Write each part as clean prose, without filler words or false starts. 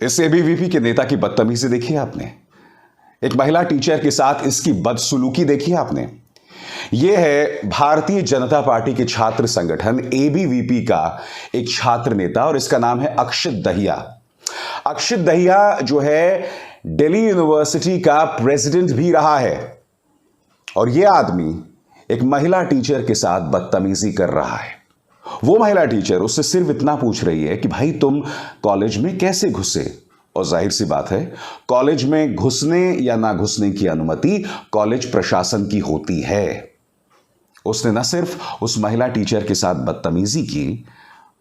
इस एबीवीपी के नेता की बदतमीजी देखी है आपने? एक महिला टीचर के साथ इसकी बदसलूकी देखी है आपने? यह है भारतीय जनता पार्टी के छात्र संगठन एबीवीपी का एक छात्र नेता और इसका नाम है अक्षित दहिया। अक्षित दहिया जो है दिल्ली यूनिवर्सिटी का प्रेसिडेंट भी रहा है और यह आदमी एक महिला टीचर के साथ बदतमीजी कर रहा है। वो महिला टीचर उससे सिर्फ इतना पूछ रही है कि भाई तुम कॉलेज में कैसे घुसे, और जाहिर सी बात है कॉलेज में घुसने या ना घुसने की अनुमति कॉलेज प्रशासन की होती है। उसने न सिर्फ उस महिला टीचर के साथ बदतमीजी की,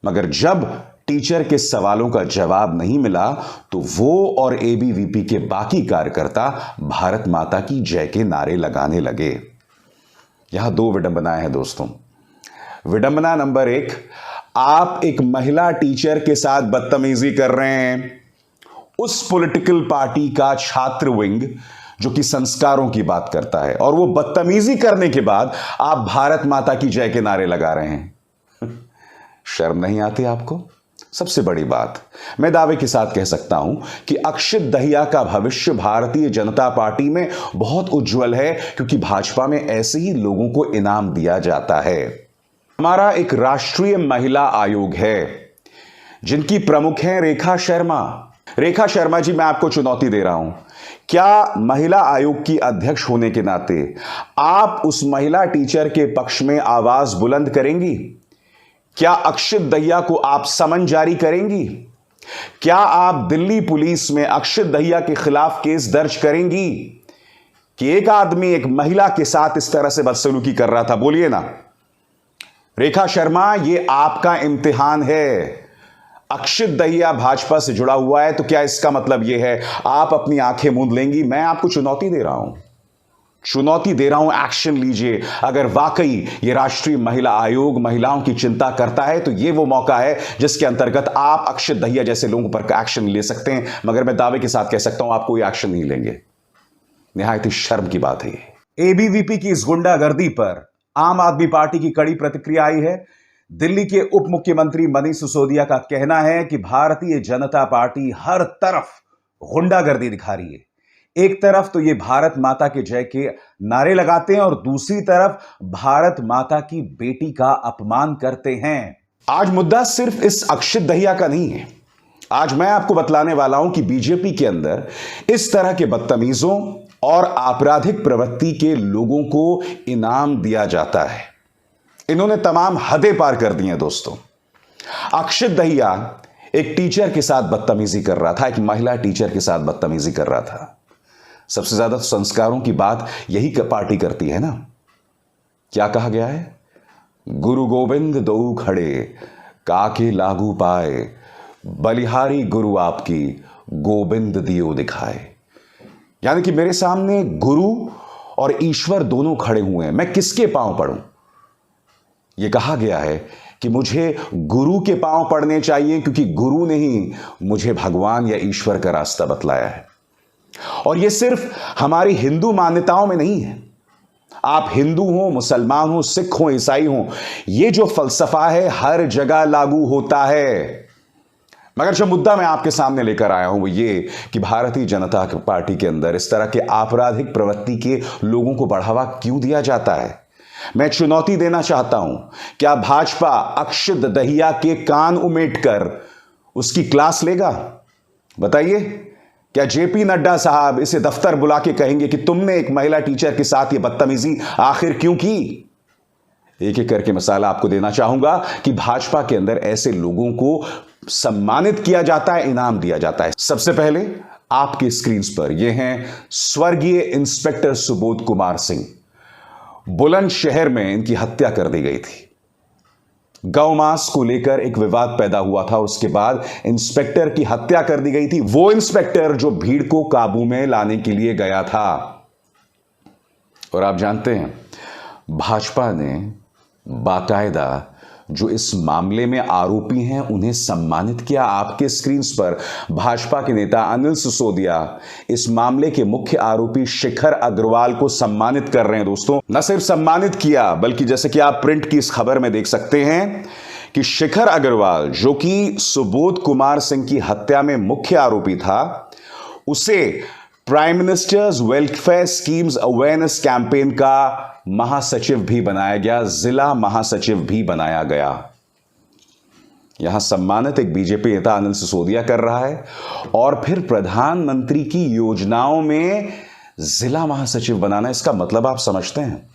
मगर जब टीचर के सवालों का जवाब नहीं मिला तो वो और एबीवीपी के बाकी कार्यकर्ता भारत माता की जय के नारे लगाने लगे। यहां दो विडंबनाएं हैं दोस्तों। विडंबना नंबर 1, आप एक महिला टीचर के साथ बदतमीजी कर रहे हैं, उस पॉलिटिकल पार्टी का छात्र विंग जो कि संस्कारों की बात करता है, और वो बदतमीजी करने के बाद आप भारत माता की जय के नारे लगा रहे हैं। शर्म नहीं आती आपको? सबसे बड़ी बात, मैं दावे के साथ कह सकता हूं कि अक्षित दहिया का भविष्य भारतीय जनता पार्टी में बहुत उज्जवल है, क्योंकि भाजपा में ऐसे ही लोगों को इनाम दिया जाता है। हमारा एक राष्ट्रीय महिला आयोग है जिनकी प्रमुख हैं रेखा शर्मा। रेखा शर्मा जी, मैं आपको चुनौती दे रहा हूं, क्या महिला आयोग की अध्यक्ष होने के नाते आप उस महिला टीचर के पक्ष में आवाज बुलंद करेंगी? क्या अक्षित दहिया को आप समन जारी करेंगी? क्या आप दिल्ली पुलिस में अक्षित दहिया के खिलाफ केस दर्ज करेंगी कि एक आदमी एक महिला के साथ इस तरह से बदसलूकी कर रहा था? बोलिए ना। रेखा शर्मा, यह आपका इम्तिहान है। अक्षित दहिया भाजपा से जुड़ा हुआ है तो क्या इसका मतलब यह है आप अपनी आंखें मूंद लेंगी? मैं आपको चुनौती दे रहा हूं, एक्शन लीजिए। अगर वाकई ये राष्ट्रीय महिला आयोग महिलाओं की चिंता करता है तो ये वो मौका है जिसके अंतर्गत आप अक्षित दहिया जैसे लोगों पर एक्शन ले सकते हैं, मगर मैं दावे के साथ कह सकता हूं आप कोई एक्शन नहीं लेंगे। निहायत ही शर्म की बात है ये। एबीवीपी की इस गुंडागर्दी पर आम आदमी पार्टी की कड़ी प्रतिक्रिया आई है। दिल्ली के उप मुख्यमंत्री मनीष सिसोदिया का कहना है कि भारतीय जनता पार्टी हर तरफ गुंडागर्दी दिखा रही है। एक तरफ तो ये भारत माता के जय के नारे लगाते हैं और दूसरी तरफ भारत माता की बेटी का अपमान करते हैं। आज मुद्दा सिर्फ इस अक्षित दहिया का नहीं है। आज मैं आपको बतलाने वाला हूं कि बीजेपी के अंदर इस तरह के बदतमीजों और आपराधिक प्रवृत्ति के लोगों को इनाम दिया जाता है। इन्होंने तमाम हदें पार कर दी हैं दोस्तों। अक्षित दहिया एक टीचर के साथ बदतमीजी कर रहा था, एक महिला टीचर के साथ बदतमीजी कर रहा था। सबसे ज्यादा संस्कारों की बात यही पार्टी करती है ना। क्या कहा गया है? गुरु गोविंद दो खड़े काके लागू पाए, बलिहारी गुरु आपकी गोविंद दियो दिखाए। यानी कि मेरे सामने गुरु और ईश्वर दोनों खड़े हुए हैं, मैं किसके पांव पड़ूं? यह कहा गया है कि मुझे गुरु के पांव पड़ने चाहिए, क्योंकि गुरु ने ही मुझे भगवान या ईश्वर का रास्ता बतलाया है। और यह सिर्फ हमारी हिंदू मान्यताओं में नहीं है। आप हिंदू हो, मुसलमान हो, सिख हो, ईसाई हो, यह जो फलसफा है हर जगह लागू होता है। मगर जो मुद्दा मैं आपके सामने लेकर आया हूं वो ये कि भारतीय जनता पार्टी के अंदर इस तरह के आपराधिक प्रवृत्ति के लोगों को बढ़ावा क्यों दिया जाता है। मैं चुनौती देना चाहता हूं, क्या भाजपा अक्षित दहिया के कान उमेटकर उसकी क्लास लेगा? बताइए, क्या जेपी नड्डा साहब इसे दफ्तर बुला के कहेंगे कि तुमने एक महिला टीचर के साथ यह बदतमीजी आखिर क्यों की? एक एक करके मिसाल आपको देना चाहूंगा कि भाजपा के अंदर ऐसे लोगों को सम्मानित किया जाता है, इनाम दिया जाता है। सबसे पहले आपके स्क्रीन पर यह हैं स्वर्गीय इंस्पेक्टर सुबोध कुमार सिंह। बुलंदशहर में इनकी हत्या कर दी गई थी। गौमांस को लेकर एक विवाद पैदा हुआ था, उसके बाद इंस्पेक्टर की हत्या कर दी गई थी। वो इंस्पेक्टर जो भीड़ को काबू में लाने के लिए गया था। और आप जानते हैं भाजपा ने बाकायदा जो इस मामले में आरोपी हैं उन्हें सम्मानित किया। आपके स्क्रीन पर भाजपा के नेता अनिल सिसोदिया इस मामले के मुख्य आरोपी शिखर अग्रवाल को सम्मानित कर रहे हैं दोस्तों। न सिर्फ सम्मानित किया बल्कि जैसे कि आप प्रिंट की इस खबर में देख सकते हैं कि शिखर अग्रवाल, जो कि सुबोध कुमार सिंह की हत्या में मुख्य आरोपी था, उसे prime ministers welfare schemes awareness campaign का महासचिव भी बनाया गया, जिला महासचिव भी बनाया गया। यहां सम्मानित एक बीजेपी नेता अनिल सिसोदिया कर रहा है और फिर प्रधानमंत्री की योजनाओं में जिला महासचिव बनाना। इसका मतलब आप समझते हैं,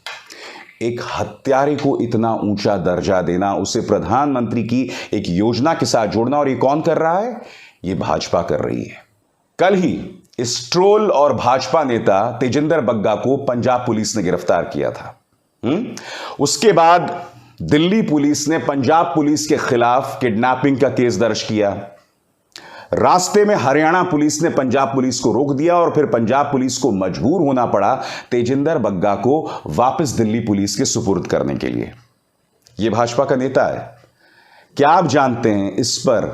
एक हत्यारे को इतना ऊंचा दर्जा देना, उसे प्रधानमंत्री की एक योजना के साथ जोड़ना, और ये कौन कर रहा है? ये भाजपा कर रही है। कल ही इस ट्रोल और भाजपा नेता तेजिंदर बग्गा को पंजाब पुलिस ने गिरफ्तार किया था। उसके बाद दिल्ली पुलिस ने पंजाब पुलिस के खिलाफ किडनैपिंग का केस दर्ज किया। रास्ते में हरियाणा पुलिस ने पंजाब पुलिस को रोक दिया और फिर पंजाब पुलिस को मजबूर होना पड़ा तेजिंदर बग्गा को वापस दिल्ली पुलिस के सुपुर्द करने के लिए। यह भाजपा का नेता है। क्या आप जानते हैं इस पर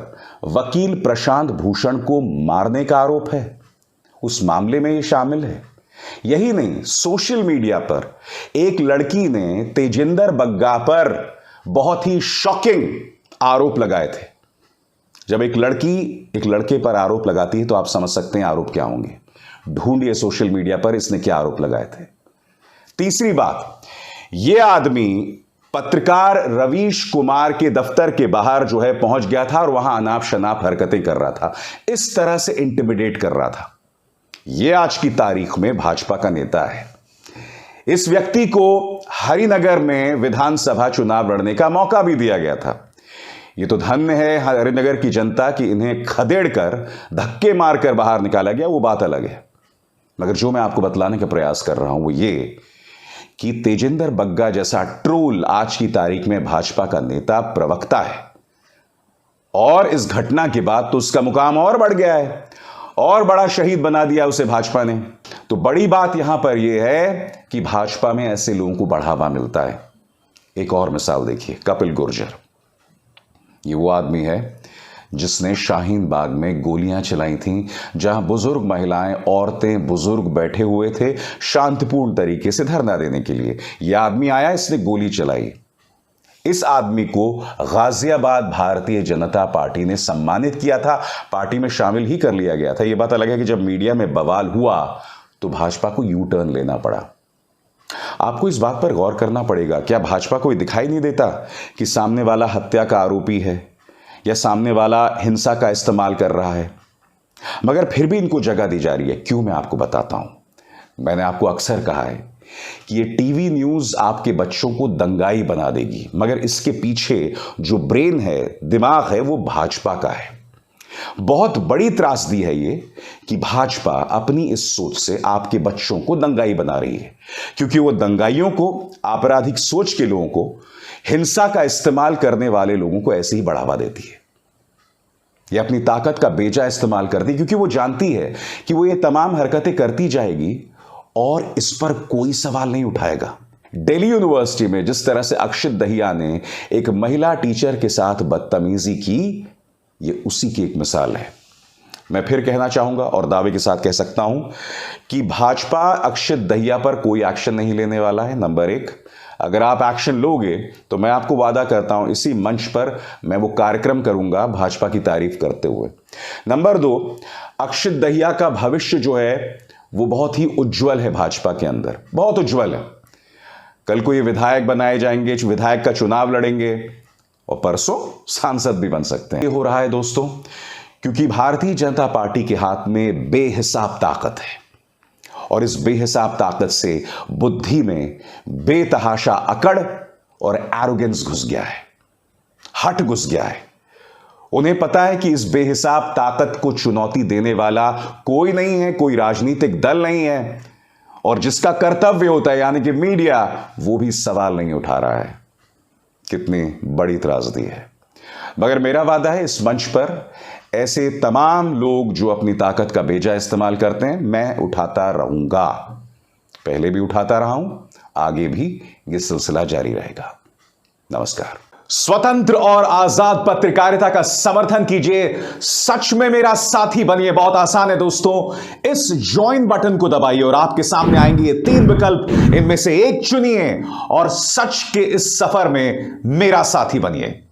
वकील प्रशांत भूषण को मारने का आरोप है? उस मामले में यह शामिल है। यही नहीं, सोशल मीडिया पर एक लड़की ने तेजिंदर बग्गा पर बहुत ही शॉकिंग आरोप लगाए थे। जब एक लड़की एक लड़के पर आरोप लगाती है तो आप समझ सकते हैं आरोप क्या होंगे। ढूंढिए सोशल मीडिया पर इसने क्या आरोप लगाए थे। तीसरी बात, यह आदमी पत्रकार रवीश कुमार के दफ्तर के बाहर जो है पहुंच गया था और वहां अनाप शनाप हरकतें कर रहा था, इस तरह से इंटिमिडेट कर रहा था। यह आज की तारीख में भाजपा का नेता है। इस व्यक्ति को हरिनगर में विधानसभा चुनाव लड़ने का मौका भी दिया गया था। ये तो धन्य है हरिनगर की जनता कि इन्हें खदेड़ कर धक्के मारकर बाहर निकाला गया, वो बात अलग है। मगर जो मैं आपको बतलाने का प्रयास कर रहा हूं वो ये कि तेजिंदर बग्गा जैसा ट्रोल आज की तारीख में भाजपा का नेता प्रवक्ता है, और इस घटना के बाद तो उसका मुकाम और बढ़ गया है और बड़ा शहीद बना दिया उसे भाजपा ने। तो बड़ी बात यहां पर यह है कि भाजपा में ऐसे लोगों को बढ़ावा मिलता है। एक और मिसाल देखिए, कपिल गुर्जर। ये वो आदमी है जिसने शाहीन बाग में गोलियां चलाई थीं, जहां बुजुर्ग महिलाएं, औरतें, बुजुर्ग बैठे हुए थे शांतिपूर्ण तरीके से धरना देने के लिए। यह आदमी आया, इसने गोली चलाई। इस आदमी को गाजियाबाद भारतीय जनता पार्टी ने सम्मानित किया था, पार्टी में शामिल ही कर लिया गया था। यह बात अलग है कि जब मीडिया में बवाल हुआ तो भाजपा को यू टर्न लेना पड़ा। आपको इस बात पर गौर करना पड़ेगा, क्या भाजपा को दिखाई नहीं देता कि सामने वाला हत्या का आरोपी है या सामने वाला हिंसा का इस्तेमाल कर रहा है, मगर फिर भी इनको जगह दी जा रही है? क्यों, मैं आपको बताता हूं। मैंने आपको अक्सर कहा है कि ये टीवी न्यूज आपके बच्चों को दंगाई बना देगी, मगर इसके पीछे जो ब्रेन है, दिमाग है, वो भाजपा का है। बहुत बड़ी त्रासदी है ये कि भाजपा अपनी इस सोच से आपके बच्चों को दंगाई बना रही है, क्योंकि वो दंगाइयों को, आपराधिक सोच के लोगों को, हिंसा का इस्तेमाल करने वाले लोगों को ऐसे ही बढ़ावा देती है। ये अपनी ताकत का बेजा इस्तेमाल करती है, क्योंकि वो जानती है कि वो ये तमाम हरकतें करती जाएगी और इस पर कोई सवाल नहीं उठाएगा। दिल्ली यूनिवर्सिटी में जिस तरह से अक्षित दहिया ने एक महिला टीचर के साथ बदतमीजी की, ये उसी की एक मिसाल है। मैं फिर कहना चाहूंगा और दावे के साथ कह सकता हूं कि भाजपा अक्षित दहिया पर कोई एक्शन नहीं लेने वाला है। नंबर एक, अगर आप एक्शन लोगे तो मैं आपको वादा करता हूं इसी मंच पर मैं वो कार्यक्रम करूंगा भाजपा की तारीफ करते हुए। नंबर दो, अक्षित दहिया का भविष्य जो है वो बहुत ही उज्जवल है, भाजपा के अंदर बहुत उज्जवल है। कल को ये विधायक बनाए जाएंगे, विधायक का चुनाव लड़ेंगे और परसों सांसद भी बन सकते हैं। ये हो रहा है दोस्तों क्योंकि भारतीय जनता पार्टी के हाथ में बेहिसाब ताकत है, और इस बेहिसाब ताकत से बुद्धि में बेतहाशा अकड़ और एरोगेंस घुस गया है, हट घुस गया है। उन्हें पता है कि इस बेहिसाब ताकत को चुनौती देने वाला कोई नहीं है, कोई राजनीतिक दल नहीं है, और जिसका कर्तव्य होता है यानी कि मीडिया, वो भी सवाल नहीं उठा रहा है। कितनी बड़ी त्रासदी है। मगर मेरा वादा है इस मंच पर ऐसे तमाम लोग जो अपनी ताकत का बेजा इस्तेमाल करते हैं, मैं उठाता रहूंगा। पहले भी उठाता रहा हूं, आगे भी ये सिलसिला जारी रहेगा। नमस्कार। स्वतंत्र और आजाद पत्रकारिता का समर्थन कीजिए, सच में मेरा साथी बनिए। बहुत आसान है दोस्तों, इस ज्वाइन बटन को दबाइए और आपके सामने आएंगे ये 3 विकल्प, इनमें से एक चुनिए और सच के इस सफर में मेरा साथी बनिए।